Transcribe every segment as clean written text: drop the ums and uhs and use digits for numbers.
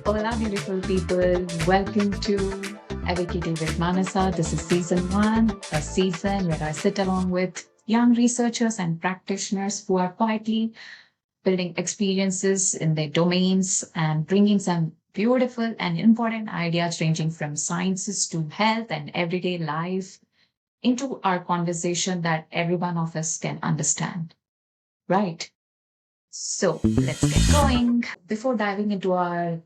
Hola, beautiful people. Welcome to Educating with Manasa. This is season one, a season where I sit along with young researchers and practitioners who are quietly building experiences in their domains and bringing some beautiful and important ideas ranging from sciences to health and everyday life into our conversation that every one of us can understand. Right. So let's get going. Before diving into our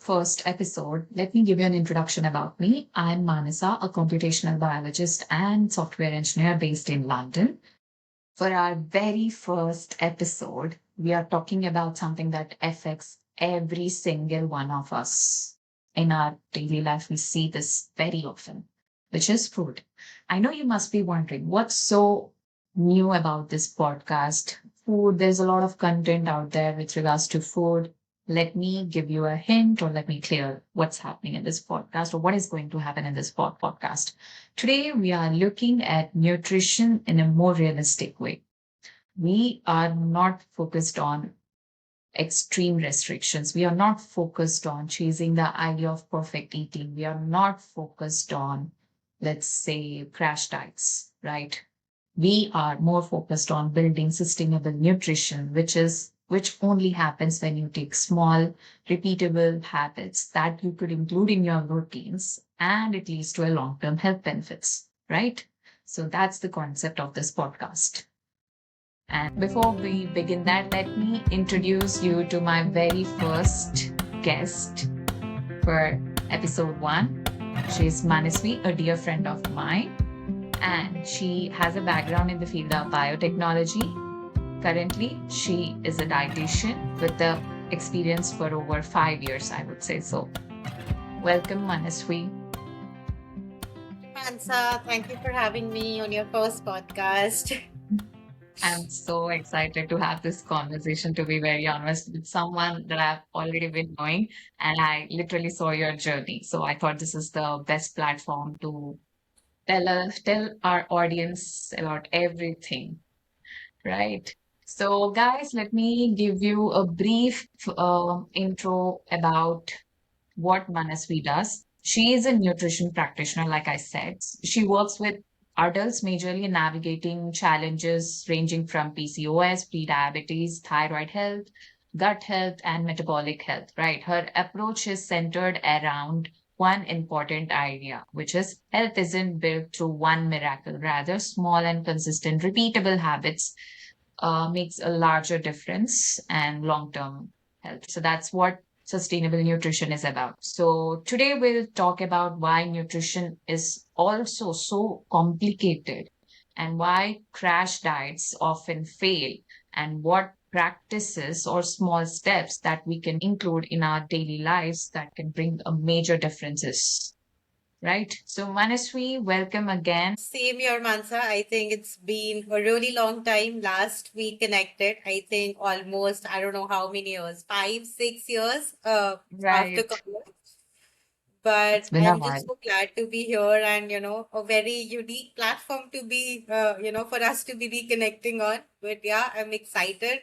first episode, let me give you an introduction about me. I'm Manasa, a computational biologist and software engineer based in London. For our very first episode, we are talking about something that affects every single one of us. In our daily life, we see this very often, which is food. I know you must be wondering what's so new about this podcast. Food, there's a lot of content out there with regards to food. Let me give you a hint or let me clear what's happening in this podcast or what is going to happen in this podcast. Today, we are looking at nutrition in a more realistic way. We are not focused on extreme restrictions. We are not focused on chasing the idea of perfect eating. We are not focused on, let's say, crash diets, right? We are more focused on building sustainable nutrition, which only happens when you take small, repeatable habits that you could include in your routines and it leads to a long-term health benefits, right? So that's the concept of this podcast. And before we begin that, let me introduce you to my very first guest for episode one. She's Manasvi, a dear friend of mine, and she has a background in the field of biotechnology. Currently, she is a dietitian with the experience for over 5 years, I would say so. Welcome, Manasvi. Mansa, thank you for having me on your first podcast. I'm so excited to have this conversation, to be very honest, with someone that I've already been knowing, and I literally saw your journey. So I thought this is the best platform to tell our audience about everything, right? So, guys, let me give you a brief intro about what Manasvi does. She is a nutrition practitioner, like I said. She works with adults majorly navigating challenges ranging from PCOS, prediabetes, thyroid health, gut health, and metabolic health, right? Her approach is centered around one important idea, which is health isn't built through one miracle. Rather, small and consistent, repeatable habits makes a larger difference and long-term health. So that's what sustainable nutrition is about. So today we'll talk about why nutrition is also so complicated and why crash diets often fail and what practices or small steps that we can include in our daily lives that can bring a major differences. Right. So Manaswi, welcome again. Same here, Mansa. I think it's been a really long time. Last we connected, I think almost, I don't know how many years, 5, 6 years after Right. college. It's But been a I'm just while. so glad to be here and, a very unique platform to be, for us to be reconnecting on. But yeah, I'm excited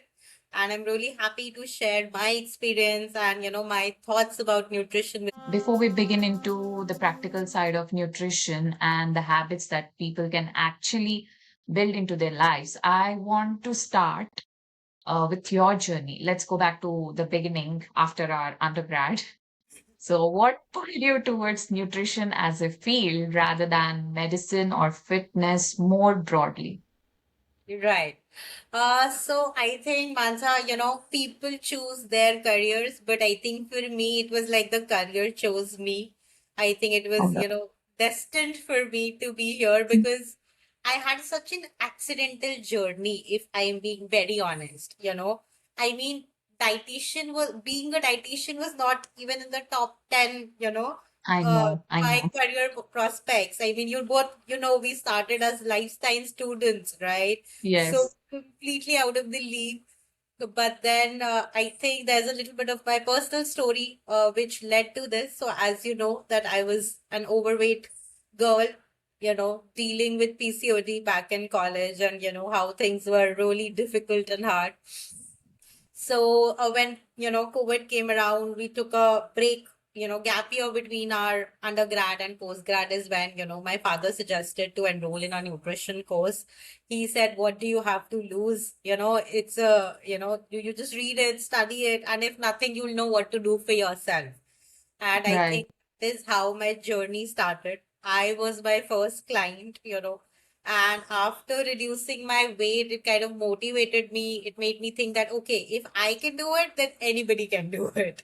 and I'm really happy to share my experience and, my thoughts about nutrition. Before we begin into the practical side of nutrition and the habits that people can actually build into their lives, I want to start with your journey. Let's go back to the beginning after our undergrad. So, what pulled you towards nutrition as a field rather than medicine or fitness more broadly? Right. So I think, Mansa, people choose their careers, but I think for me, it was like the career chose me. I think it Oh, was, yeah. destined for me to be here because I had such an accidental journey, if I'm being very honest. I mean, being a dietitian was not even in the top 10, I know, I my know. career prospects. I mean, we started as lifestyle students, right? So Yes. completely out of the league. But then I think there's a little bit of my personal story which led to this. So as you know, that I was an overweight girl, dealing with PCOD back in college and how things were really difficult and hard. So when COVID came around, we took a break, gap year between our undergrad and postgrad is when my father suggested to enroll in a nutrition course. He said, "What do you have to lose? It's a you just read it, study it, and if nothing, you'll know what to do for yourself." And I Right. think this is how my journey started. I was my first client, and after reducing my weight, it kind of motivated me. It made me think that, okay, if I can do it, then anybody can do it.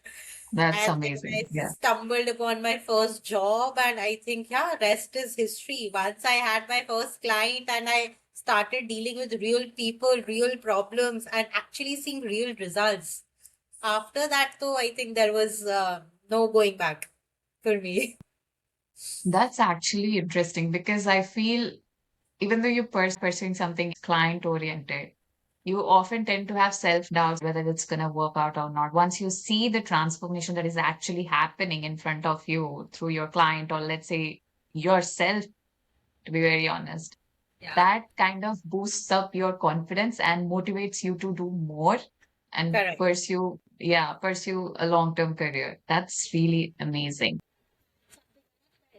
That's And then I amazing. Yeah. stumbled upon my first job, and I think, yeah, rest is history. Once I had my first client and I started dealing with real people, real problems, and actually seeing real results. After that, though, I think there was no going back for me. That's actually interesting because I feel even though you're pursuing something client oriented, you often tend to have self doubts whether it's going to work out or not. Once you see the transformation that is actually happening in front of you through your client, or let's say yourself, to be very honest, Yeah, that kind of boosts up your confidence and motivates you to do more and correct. pursue a long-term career. That's really amazing.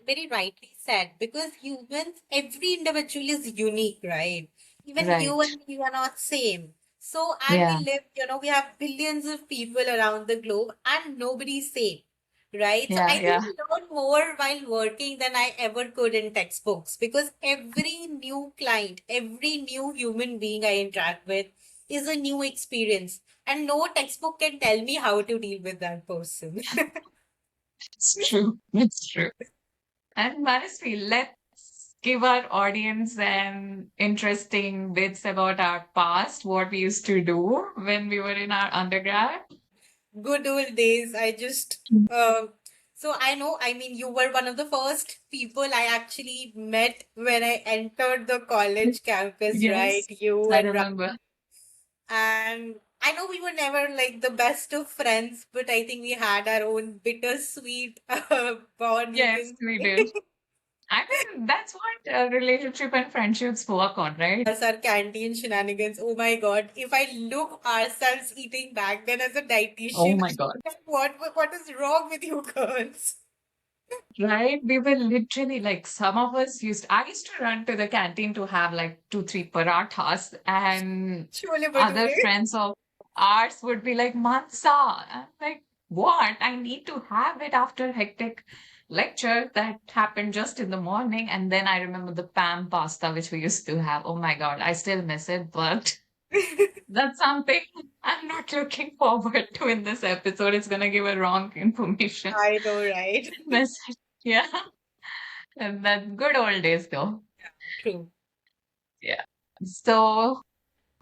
Very rightly said, because humans, every individual is unique, right? Even you Right. and me are not same. So, and Yeah. we live, we have billions of people around the globe and nobody's same, right? So Yeah. I think Yeah. I learn more while working than I ever could in textbooks because every new client, every new human being I interact with is a new experience. And no textbook can tell me how to deal with that person. It's true. It's true. And Manasvi, let's give our audience an interesting bits about our past, what we used to do when we were in our undergrad. Good old days. So I know, I mean, you were one of the first people I actually met when I entered the college campus, right? Yes, You I and remember. and I know we were never like the best of friends, but I think we had our own bittersweet bond, you Yes, can we say. did. I mean, that's what a relationship and friendships work on, right? Us, our canteen shenanigans. Oh my God. If I look ourselves eating back then as a Oh dietitian, my God. what is wrong with you girls? Right? We were literally like, some of us I used to run to the canteen to have like two, three parathas, and Chole other bhature. friends of ours would be like, Mansa. I'm like, what? I need to have it after hectic lecture that happened just in the morning. And then I remember the Pam pasta, which we used to have. Oh my God, I still miss it, but that's something I'm not looking forward to in this episode. It's gonna give a wrong information I know, right? message. Yeah. And that good old days though. True. Yeah. So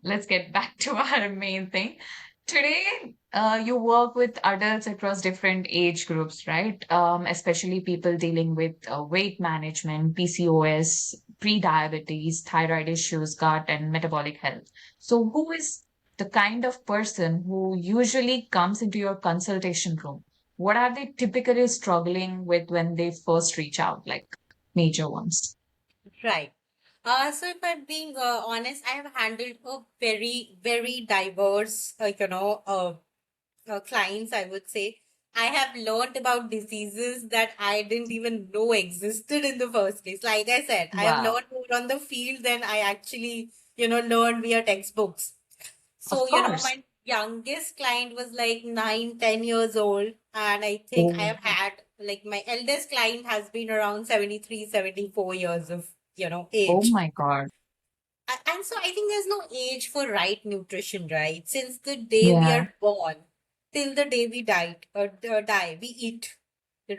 let's get back to our main thing. Today, you work with adults across different age groups, right? Especially people dealing with weight management, PCOS, pre-diabetes, thyroid issues, gut and metabolic health. So who is the kind of person who usually comes into your consultation room? What are they typically struggling with when they first reach out, like major ones? Right. So if I'm being honest, I have handled a very, very diverse, clients, I would say. I have learned about diseases that I didn't even know existed in the first place. Like I said, I have Wow. learned more on the field than I actually, learned via textbooks. Of So, course. my youngest client was like 9, 10 years old. And I think I Oh, have had, like, my eldest client has been around 73, 74 years of, oh age. my God. And so I think there's no age for right nutrition, right? Since the day we Yeah. are born till the day we die, we eat,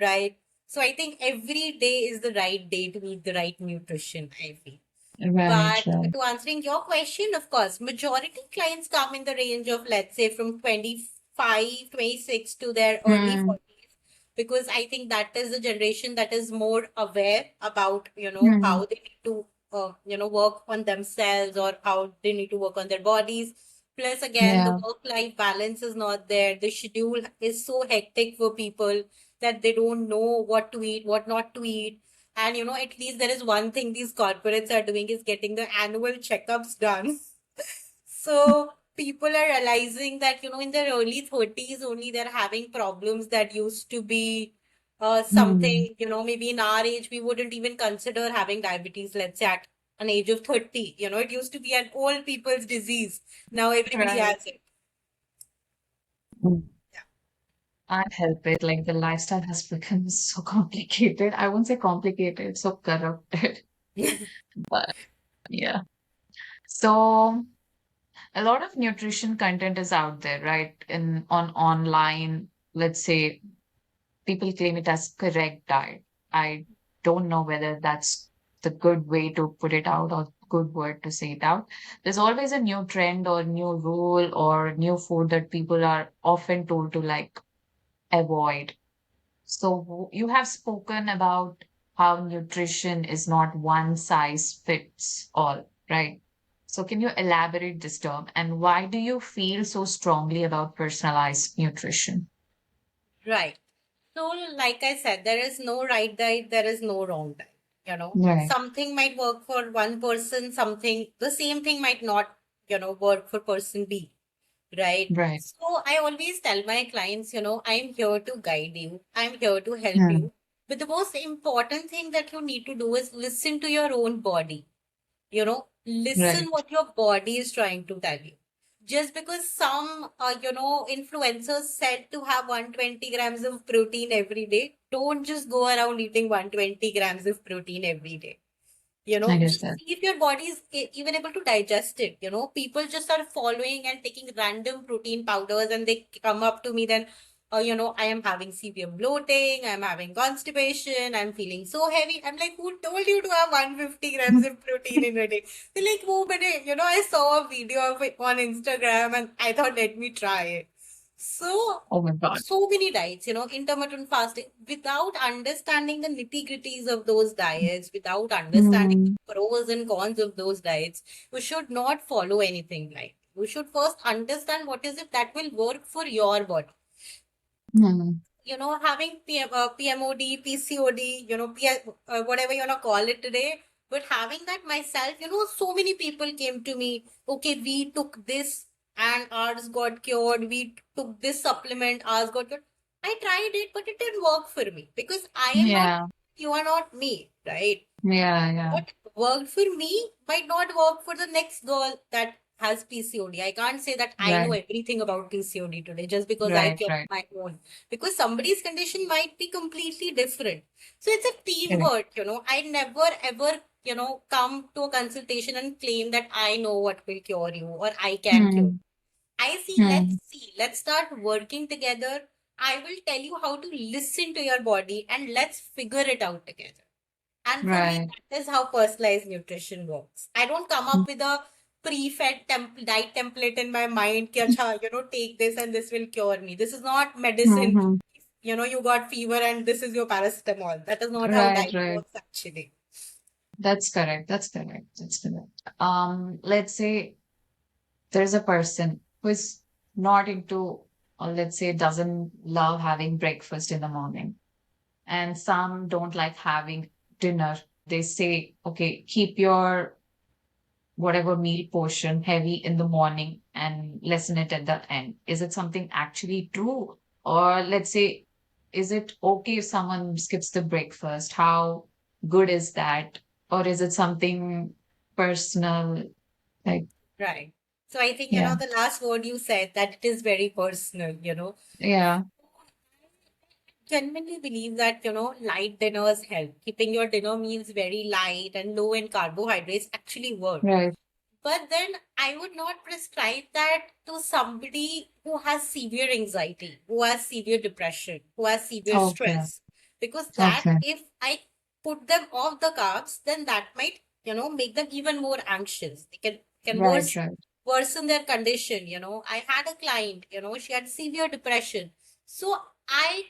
right? So I think every day is the right day to eat the right nutrition, I feel. Right, But right. to answering your question, of course, majority clients come in the range of, let's say, from 25, 26 to their early Hmm. 40s, because I think that is the generation that is more aware about, Hmm. how they need to, work on themselves or how they need to work on their bodies. Plus, again, the Yeah. work-life balance is not there. The schedule is so hectic for people that they don't know what to eat, what not to eat. And at least there is one thing these corporates are doing is getting the annual checkups done. So people are realizing that, in their early 30s only they're having problems that used to be Hmm. something, maybe in our age, we wouldn't even consider having diabetes, let's say at an age of 30. It used to be an old people's disease. Now everybody Right. has it. Mm. Can't help it. Like the lifestyle has become so complicated. I won't say complicated, so corrupted. Yeah. But yeah. So a lot of nutrition content is out there, right? In on online, let's say people claim it as correct diet. I don't know whether that's the good way to put it out or good word to say it out. There's always a new trend or new rule or new food that people are often told to like avoid. So you have spoken about how nutrition is not one size fits all, right? So can you elaborate this term and why do you feel so strongly about personalized nutrition? Right. So, like I said, there is no right diet, there is no wrong diet. Right, Something might work for one person, the same thing might not, work for person B, right? right. So, I always tell my clients, I'm here to guide you, I'm here to help Hmm. you. But the most important thing that you need to do is listen to your own body. Listen Right. what your body is trying to tell you. Just because some influencers said to have 120 grams of protein every day, don't just go around eating 120 grams of protein every day. I guess Just that. see if your body is even able to digest it. People just are following and taking random protein powders, and they come up to me then, I am having severe bloating, I'm having constipation, I'm feeling so heavy. I'm like, who told you to have 150 grams of protein in a day? They're like, oh, but I saw a video of it on Instagram and I thought, let me try it. So, Oh my God. so many diets, intermittent fasting, without understanding the nitty gritties of those diets, without understanding Hmm. the pros and cons of those diets, you should not follow anything like. You should first understand what is it that will work for your body. Hmm. Having PMOD, PCOD, whatever you want to call it today. But having that myself, so many people came to me, okay, we took this and ours got cured. We took this supplement, ours got cured. I tried it, but it didn't work for me because I am not, Yeah. you are not me, right? Yeah. Yeah. What worked for me might not work for the next girl that has PCOD. I can't say that I know Right. everything about PCOD today just because I Right. cured Right. my own. Because somebody's condition might be completely different. So it's a Correct. teamwork, I never ever, come to a consultation and claim that I know what will cure you or I can cure. Hmm. I Hmm. see, let's start working together. I will tell you how to listen to your body and let's figure it out together. And for me, Right. that is how personalized nutrition works. I don't come up with a pre-fed diet template in my mind, ki, acha, take this and this will cure me. This is not medicine. Hmm. You got fever and this is your paracetamol. That is not how Right. diet Right. works actually. That's correct. That's correct. That's correct. Let's say there's a person who is not into, or let's say doesn't love having breakfast in the morning, and some don't like having dinner. They say, okay, keep your whatever meal portion heavy in the morning and lessen it at the end. Is it something actually true? Or let's say, is it okay if someone skips the breakfast? How good is that? Or is it something personal? Like, Right. So I think, yeah, the last word you said that it is very personal. yeah, Genuinely believe that, light dinners help. Keeping your dinner meals very light and low in carbohydrates actually work. right. But then I would not prescribe that to somebody who has severe anxiety, who has severe depression, who has severe Okay, stress. Because that, okay. if I put them off the carbs, then that might, make them even more anxious. They can Right, right. worsen their condition. I had a client, she had severe depression. So I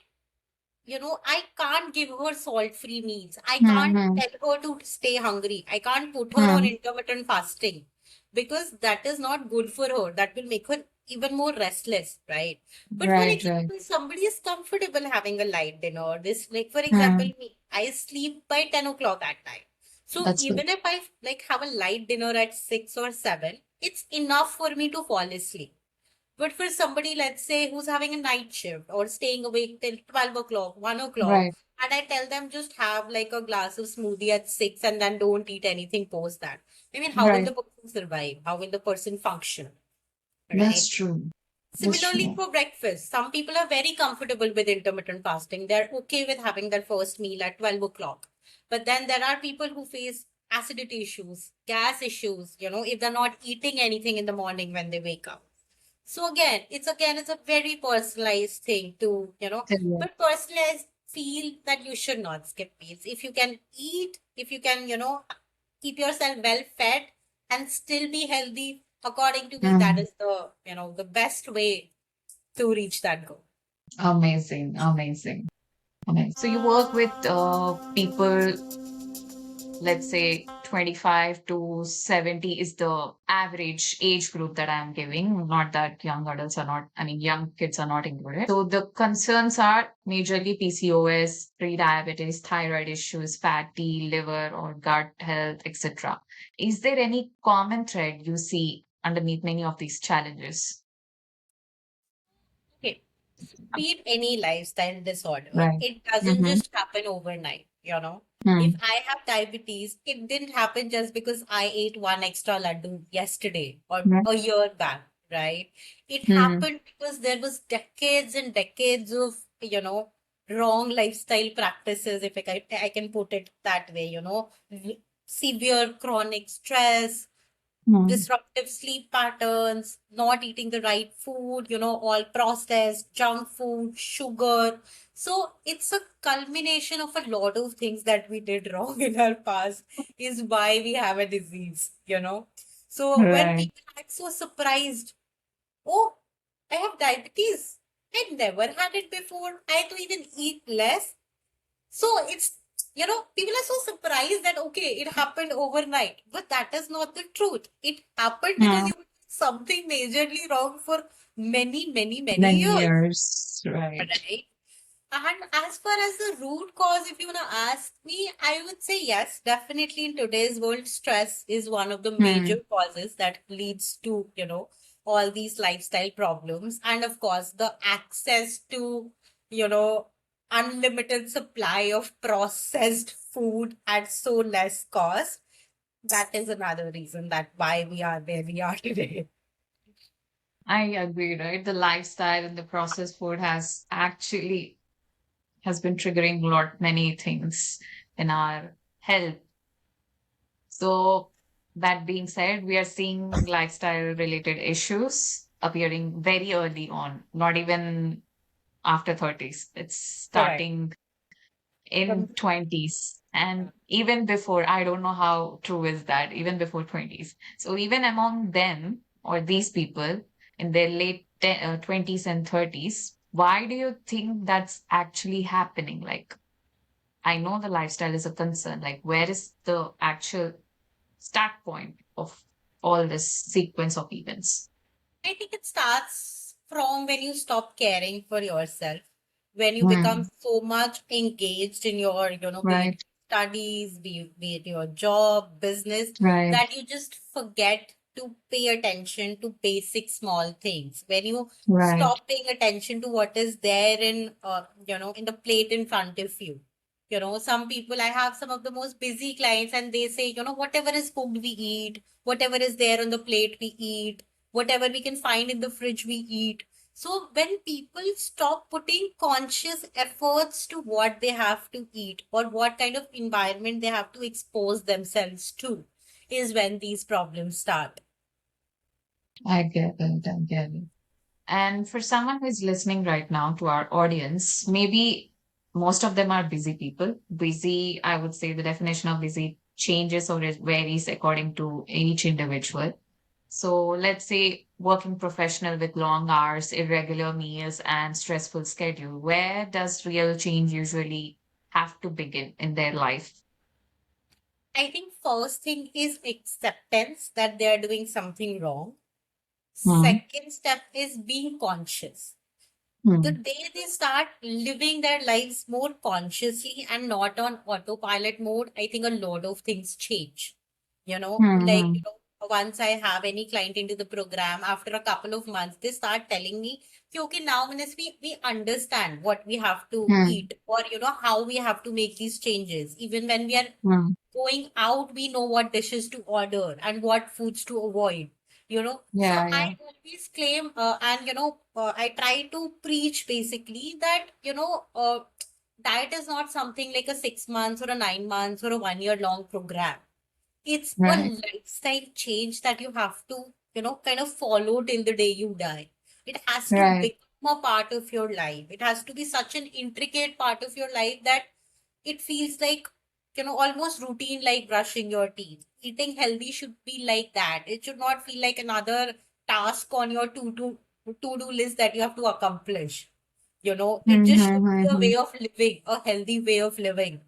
I can't give her salt-free meals. I can't Mm-hmm. tell her to stay hungry. I can't put her on Hmm. intermittent fasting because that is not good for her. That will make her even more restless, right? But for Right, right. example, somebody is comfortable having a light dinner. This, like, for example, Hmm. me, I sleep by 10 o'clock at night. So That's good. even if I like have a light dinner at 6 or 7, it's enough for me to fall asleep. But for somebody, let's say, who's having a night shift or staying awake till 12 o'clock, 1 o'clock, Right. and I tell them just have like a glass of smoothie at 6 and then don't eat anything post that. I mean, how will Right. the person survive? How will the person function? That's Right? true. That's Similarly, true. for breakfast, some people are very comfortable with intermittent fasting. They're okay with having their first meal at 12 o'clock. But then there are people who face acidity issues, gas issues, if they're not eating anything in the morning when they wake up. So it's a very personalized thing to, Correct. but personally, I feel that you should not skip meals. If you can eat, if you can, keep yourself well fed and still be healthy, according to me, that Mhm. is the best way to reach that goal. Amazing. Amazing. Amazing. So you work with people, let's say 25 to 70 is the average age group that I'm giving. Not that young adults are not, I mean, young kids are not included. So the concerns are majorly PCOS, pre-diabetes, thyroid issues, fatty liver or gut health, etc. Is there any common thread you see underneath many of these challenges? Okay. Be it any lifestyle disorder, Right. it doesn't Mm-hmm. just happen overnight. If Hmm. I have diabetes, it didn't happen just because I ate one extra laddu yesterday or Right. a year back, right? It Hmm. happened because there was decades and decades of, wrong lifestyle practices, if I can put it that way, severe chronic stress, Hmm. disruptive sleep patterns, not eating the right food, all processed, junk food, sugar. So it's a culmination of a lot of things that we did wrong in our past, is why we have a disease. So when Right. people act so surprised, oh, I have diabetes. I never had it before. I had to even eat less. So people are so surprised that, okay, it happened overnight. But that is not the truth. It happened because Hmm. you did something majorly wrong for many, many, many Many years. years. Right. Right? And as far as the root cause, if you want to ask me, I would say yes, definitely in today's world, stress is one of the major Hmm. causes that leads to, all these lifestyle problems. And of course, the access to, you know, unlimited supply of processed food at so less cost. That is another reason that why we are where we are today. I agree, right? The lifestyle and the processed food has been triggering a lot many things in our health. So that being said, we are seeing lifestyle related issues appearing very early on, not even after 30s. It's Correct. starting in 20s and even before. I don't know how true is that, even before 20s. So even among them or these people in their late 20s and 30s, why do you think that's actually happening? Like, I know the lifestyle is a concern. Like, where is the actual start point of all this sequence of events? I think it starts from when you stop caring for yourself, when you become Hmm. so much engaged in your, be it Right. studies, be it your job, business, Right. that you just forget to pay attention to basic small things. When you Right. stop paying attention to what is there in the plate in front of you. Some people, I have some of the most busy clients and they say, whatever is cooked, we eat, whatever is there on the plate, we eat, whatever we can find in the fridge, we eat. So when people stop putting conscious efforts to what they have to eat or what kind of environment they have to expose themselves to, is when these problems start. I get it. I get it. And for someone who is listening right now to our audience, maybe most of them are busy people. Busy, I would say the definition of busy changes or it varies according to each individual. So let's say working professional with long hours, irregular meals, and stressful schedule. Where does real change usually have to begin in their life? I think first thing is acceptance that they are doing something wrong. Hmm. Second step is being conscious. The Hmm. day they start living their lives more consciously and not on autopilot mode, I think a lot of things change. Hmm. Like, Hmm. once I have any client into the program, after a couple of months, they start telling me, okay, now Minas, we understand what we have to Hmm. eat, or how we have to make these changes. Even when we are Hmm. going out, we know what dishes to order and what foods to avoid. So Yeah, I yeah. always claim, and I try to preach basically that diet is not something like a 6 months or a 9 months or a 1 year long program. It's a Right. lifestyle change that you have to kind of follow till the day you die. It has to Right. become a part of your life. It has to be such an intricate part of your life that it feels like almost routine, like brushing your teeth. Eating healthy should be like that. It should not feel like another task on your to-do list that you have to accomplish. It just should be a Mm-hmm. way of living, a healthy way of living.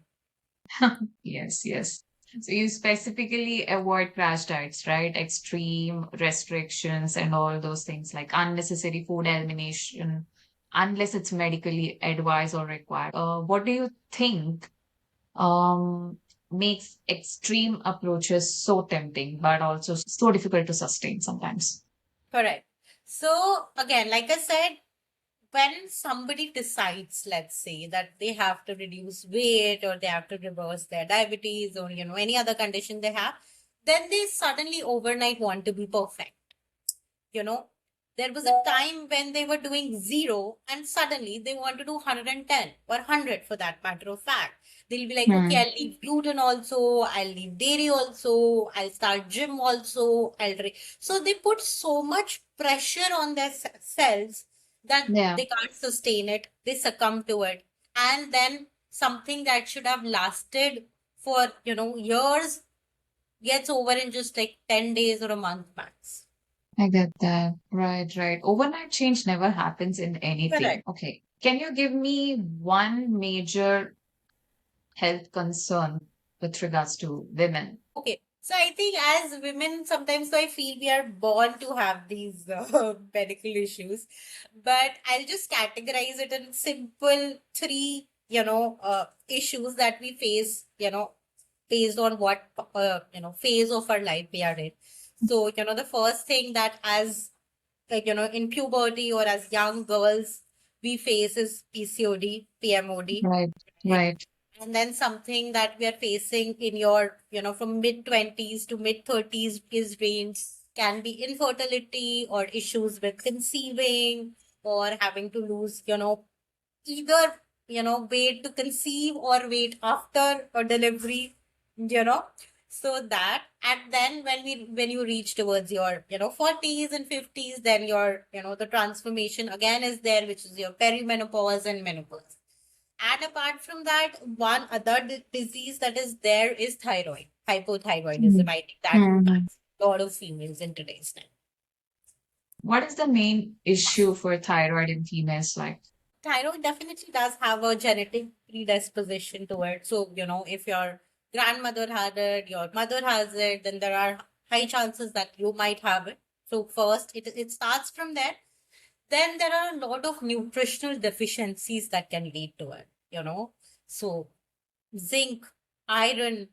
Yes, yes. So you specifically avoid crash diets, right? Extreme restrictions and all those things like unnecessary food elimination, unless it's medically advised or required. What do you think um, makes extreme approaches so tempting, but also so difficult to sustain sometimes? Correct. So again, like I said, when somebody decides, let's say, that they have to reduce weight or they have to reverse their diabetes or any other condition they have, then they suddenly overnight want to be perfect. you know there was a time when they were doing zero and suddenly they want to do 110 or 100, for that matter of fact. They'll be like, okay, Hmm. I'll leave gluten also, I'll leave dairy also, I'll start gym also, so they put so much pressure on their cells that Yeah, they can't sustain it, they succumb to it, and then something that should have lasted for years gets over in just like 10 days or a month max. I get that. Right, right. Overnight change never happens in anything. Correct. Okay. Can you give me one major health concern with regards to women? Okay. So I think as women, sometimes I feel we are born to have these medical issues, but I'll just categorize it in simple three, issues that we face, based on what, phase of our life we are in. So, the first thing that as, like, in puberty or as young girls, we face is PCOD, PMOD, Right, right? right. And then something that we are facing in your, from mid 20s to mid 30s is range can be infertility or issues with conceiving or having to lose, either, wait to conceive or wait after a delivery, you know. So that, and then when you reach towards your, 40s and 50s, then your, the transformation again is there, which is your perimenopause and menopause. And apart from that, one other disease that is there is thyroid, hypothyroidism. I think that Mm-hmm. impacts a lot of females in today's time. What is the main issue for thyroid in females like? Thyroid definitely does have a genetic predisposition to it. So, if your grandmother had it, your mother has it, then there are high chances that you might have it. So, first, it starts from there. Then there are a lot of nutritional deficiencies that can lead to it. So, zinc, iron,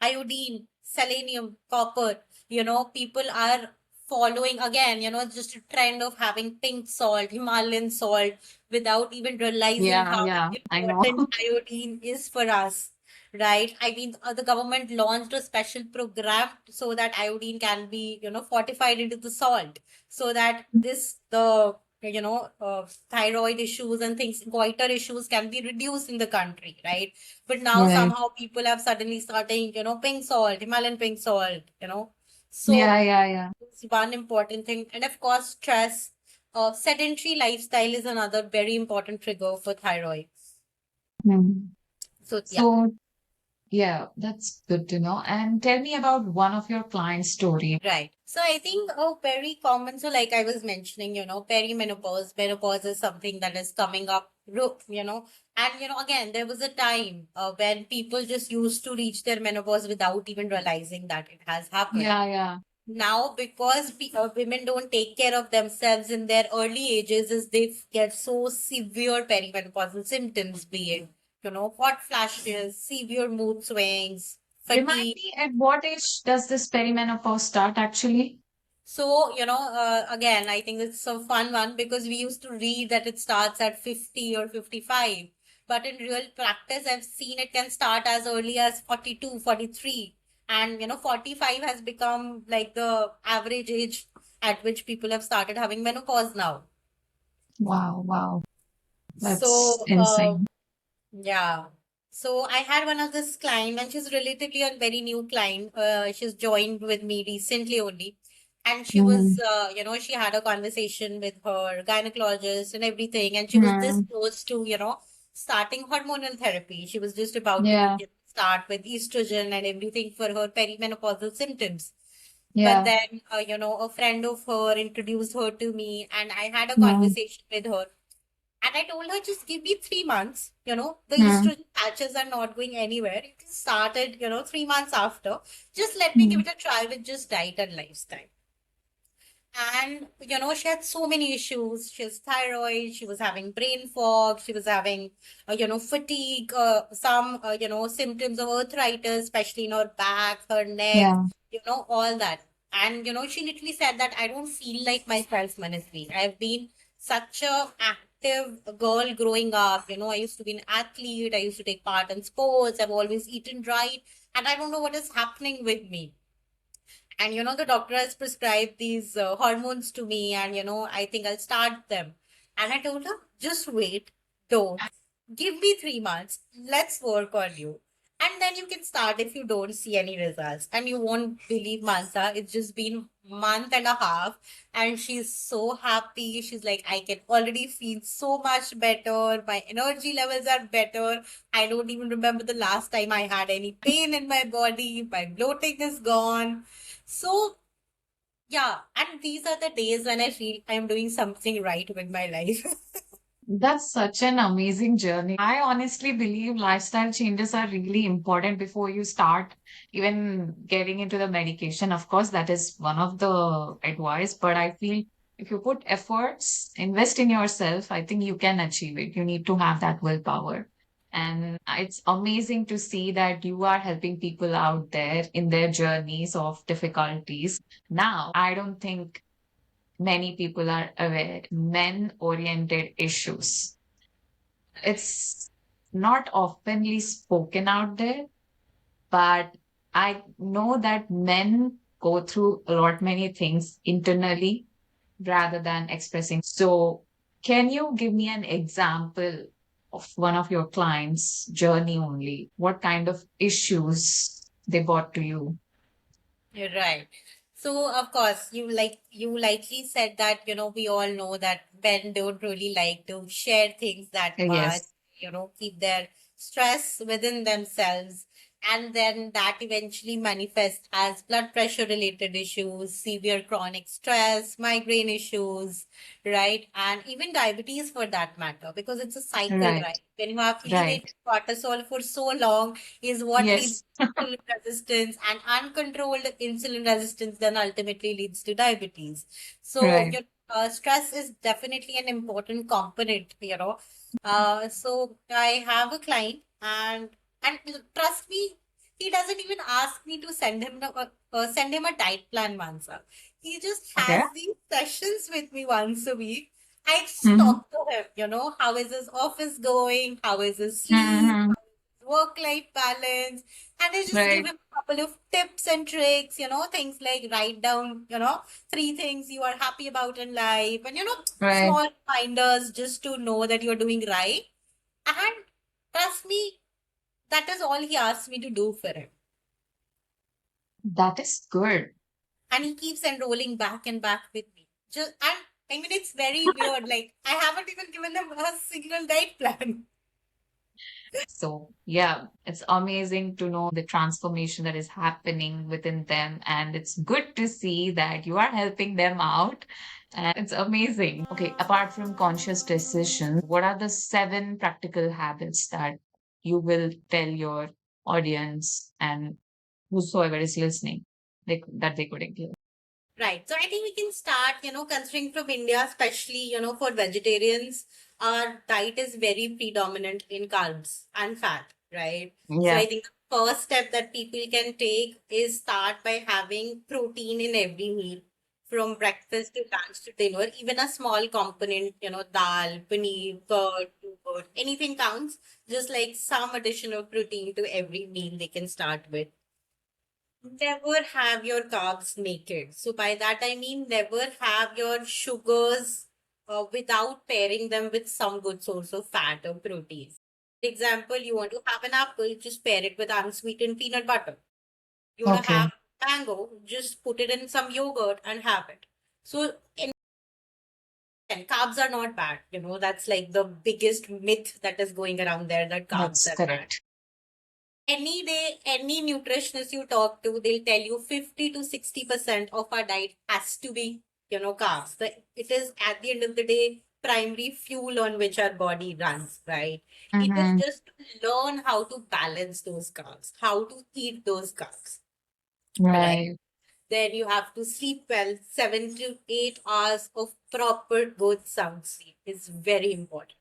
iodine, selenium, copper. People are following again, just a trend of having pink salt, Himalayan salt, without even realizing Yeah, how yeah, I know. important iodine is for us. Right? I mean, the government launched a special program so that iodine can be, fortified into the salt, so that thyroid issues and things, goiter issues can be reduced in the country, right? But now Right. somehow people have suddenly starting, pink salt, Himalayan pink salt. So Yeah, yeah, yeah. it's one important thing. And of course, stress. Sedentary lifestyle is another very important trigger for thyroid. Mhm. So yeah. So, yeah, that's good to know. And tell me about one of your clients' story. Right. So I think very common. So like I was mentioning, perimenopause. Menopause is something that is coming up, and again, there was a time when people just used to reach their menopause without even realizing that it has happened. Yeah, yeah. Now, because women don't take care of themselves in their early ages, is they get so severe perimenopausal symptoms, be it, hot flashes, severe mood swings, Remind fatigue. me, at what age does this perimenopause start actually? So, again, I think it's a fun one because we used to read that it starts at 50 or 55. But in real practice, I've seen it can start as early as 42, 43. And, 45 has become like the average age at which people have started having menopause now. Wow, wow. That's So, insane. yeah. So I had one of this client, and she's relatively a very new client. She's joined with me recently only. And she was, Mm, she had a conversation with her gynecologist and everything. And she was this mm, close to, starting hormonal therapy. She was just about to yeah, start with estrogen and everything for her perimenopausal symptoms. But yeah. then, a friend of her introduced her to me, and I had a Mm, conversation with her. And I told her, just give me 3 months. The mm, estrogen patches are not going anywhere. You can start it, 3 months after. Just let me give mm. it a try with just diet and lifestyle. And, she had so many issues. She has thyroid, she was having brain fog, she was having, fatigue, some, symptoms of arthritis, especially in her back, her neck, Yeah. all that. And, she literally said that I don't feel like myself, Manasvi. I've been such a active girl growing up. I used to be an athlete. I used to take part in sports. I've always eaten right. And I don't know what is happening with me. And the doctor has prescribed these hormones to me, and I think I'll start them. And I told her, just wait, don't. Give me 3 months. Let's work on you. And then you can start if you don't see any results. And you won't believe Mansa. It's just been month and a half, and she's so happy. She's like, I can already feel so much better. My energy levels are better. I don't even remember the last time I had any pain in my body. My bloating is gone. So, yeah, and these are the days when I feel I'm doing something right with my life. That's such an amazing journey. I honestly believe lifestyle changes are really important before you start even getting into the medication. Of course, that is one of the advice, but I feel if you put efforts, invest in yourself, I think you can achieve it. You need to have that willpower. And it's amazing to see that you are helping people out there in their journeys of difficulties. Now, I don't think many people are aware men oriented issues. It's not oftenly spoken out there, but I know that men go through a lot many things internally rather than expressing. So can you give me an example of one of your clients journey only? What kind of issues they brought to you? You're right. So, of course, you likely said that, we all know that men don't really like to share things that much, Yes, keep their stress within themselves. And then that eventually manifests as blood pressure related issues, severe chronic stress, migraine issues, right? And even diabetes for that matter, because it's a cycle, right, right? When you have right. elevated cortisol for so long, is what leads Yes, to insulin resistance, and uncontrolled insulin resistance then ultimately leads to diabetes. So, right. stress is definitely an important component. So I have a client, and trust me, he doesn't even ask me to send him a diet plan, Mansa. He just Okay. has these sessions with me once a week. I just Mm-hmm. talk to him, how is his office going? How is his sleep? Mm-hmm. Work-life balance, and I just give Right, him a couple of tips and tricks, things like write down, 3 things you are happy about in life, and right. small reminders just to know that you're doing right. And trust me, that is all he asks me to do for him. That is good. And he keeps enrolling back and back with me. Just and I mean it's very weird. Like I haven't even given him a single diet plan. So, yeah, it's amazing to know the transformation that is happening within them. And it's good to see that you are helping them out. And it's amazing. Okay, apart from conscious decisions, what are the 7 practical habits that you will tell your audience and whosoever is listening that they could include? Right. So I think we can start, considering from India, especially, for vegetarians, our diet is very predominant in carbs and fat, right? So Yeah, I think the first step that people can take is start by having protein in every meal, from breakfast to lunch to dinner. Even a small component, dal, paneer, curd, yogurt, anything counts. Just like some additional protein to every meal they can start with. Never have your carbs naked. So by that I mean never have your sugars without pairing them with some good source of fat or protein. Example, you want to have an apple, just pair it with unsweetened peanut butter. You want to Okay. have mango, just put it in some yogurt and have it. So and carbs are not bad. That's like the biggest myth that is going around there, that carbs That's are bad. correct. Any day, any nutritionist you talk to, they'll tell you 50 to 60% of our diet has to be, carbs. It is at the end of the day, primary fuel on which our body runs, right? It is Mm-hmm. just to learn how to balance those carbs, how to eat those carbs, right? Right. Then you have to sleep well. 7 to 8 hours of proper good sound sleep is very important,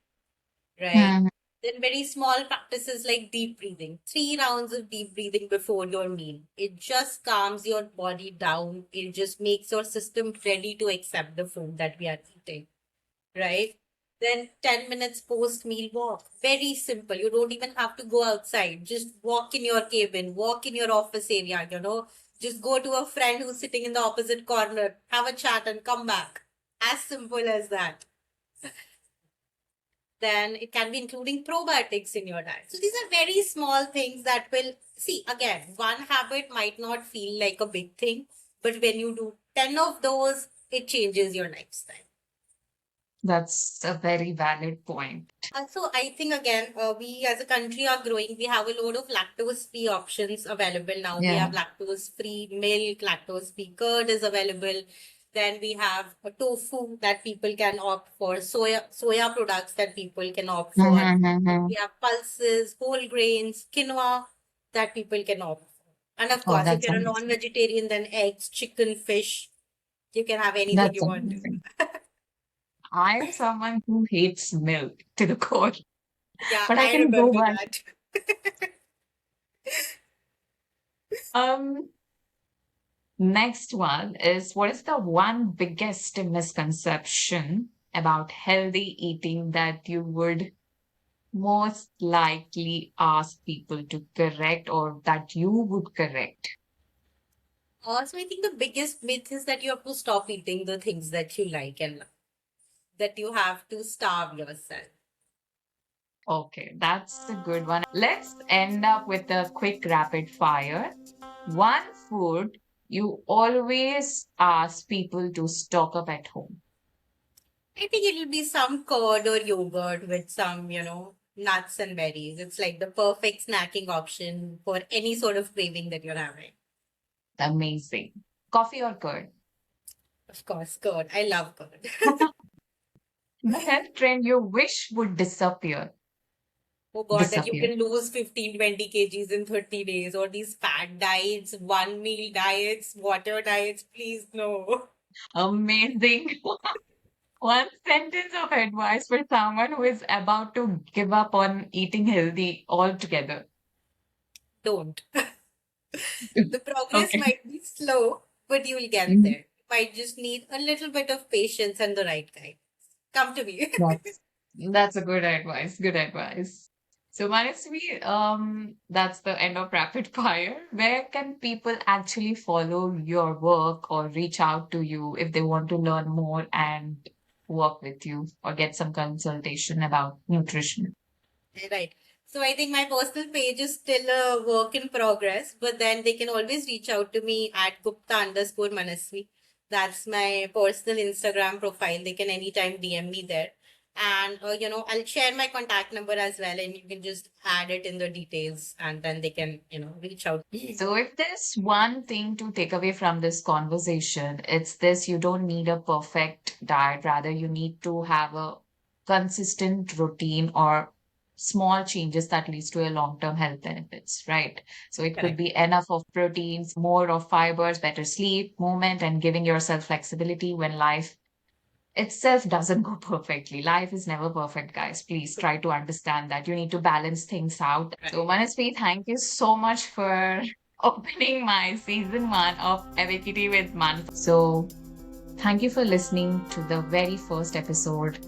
right? Mhm. Then very small practices like deep breathing. 3 rounds of deep breathing before your meal. It just calms your body down. It just makes your system ready to accept the food that we are eating, right? Then 10 minutes post meal walk. Very simple. You don't even have to go outside. Just walk in your cabin, walk in your office area, Just go to a friend who's sitting in the opposite corner, have a chat and come back. As simple as that. Then it can be including probiotics in your diet. So these are very small things that will see again, one habit might not feel like a big thing, but when you do 10 of those, it changes your lifestyle. That's a very valid point. So I think again, we as a country are growing. We have a load of lactose-free options available now. We Yeah. have lactose-free milk, lactose-free curd is available. Then we have a tofu that people can opt for, soya products that people can opt for. Mm-hmm, mm-hmm. We have pulses, whole grains, quinoa that people can opt for. And of Oh, course, if that's you're a amazing. non-vegetarian, then eggs, chicken, fish, you can have anything That's you want to. amazing. I am someone who hates milk to the core, Yeah, but I I can go remember back. that. Um, Next one is, what is the one biggest misconception about healthy eating that you would most likely ask people to correct or that you would correct? Also, I think the biggest myth is that you have to stop eating the things that you like and love, that you have to starve yourself. Okay, that's a good one. Let's end up with a quick rapid fire. One food you always ask people to stock up at home. I think it'll be some curd or yogurt with some, nuts and berries. It's like the perfect snacking option for any sort of craving that you're having. Amazing. Coffee or curd? Of course, curd. I love curd. The health trend you wish would disappear. Oh God, that you Disappear. can lose 15, 20 kgs in 30 days, or these fat diets, one meal diets, water diets. Please, no. Amazing. One sentence of advice for someone who is about to give up on eating healthy altogether. Don't. The progress Okay. might be slow, but you will get Mhm. there. You might just need a little bit of patience and the right guide. Come to me. That's a good advice. Good advice. So, Manasvi, that's the end of rapid fire. Where can people actually follow your work or reach out to you if they want to learn more and work with you or get some consultation about nutrition? Right. So I think my personal page is still a work in progress, but then they can always reach out to me at Gupta_Manasvi. That's my personal Instagram profile. They can anytime DM me there. And, I'll share my contact number as well, and you can just add it in the details, and then they can, reach out. So, if there's one thing to take away from this conversation, it's this: you don't need a perfect diet. Rather, you need to have a consistent routine or small changes that leads to a long-term health benefits, right? So it could Correct. be enough of proteins, more of fibers, better sleep, movement, and giving yourself flexibility when life itself doesn't go perfectly. Life is never perfect, guys. Please try to understand that you need to balance things out. So, Manasvi, thank you so much for opening my season one of Equity with Manasa. So, thank you for listening to the very first episode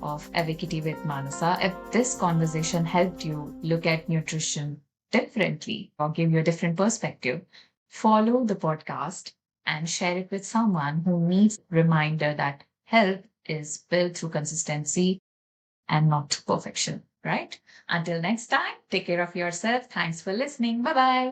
of Equity with Manasa. If this conversation helped you look at nutrition differently or give you a different perspective, follow the podcast and share it with someone who needs a reminder that health is built through consistency and not perfection, right? Until next time, take care of yourself. Thanks for listening. Bye bye.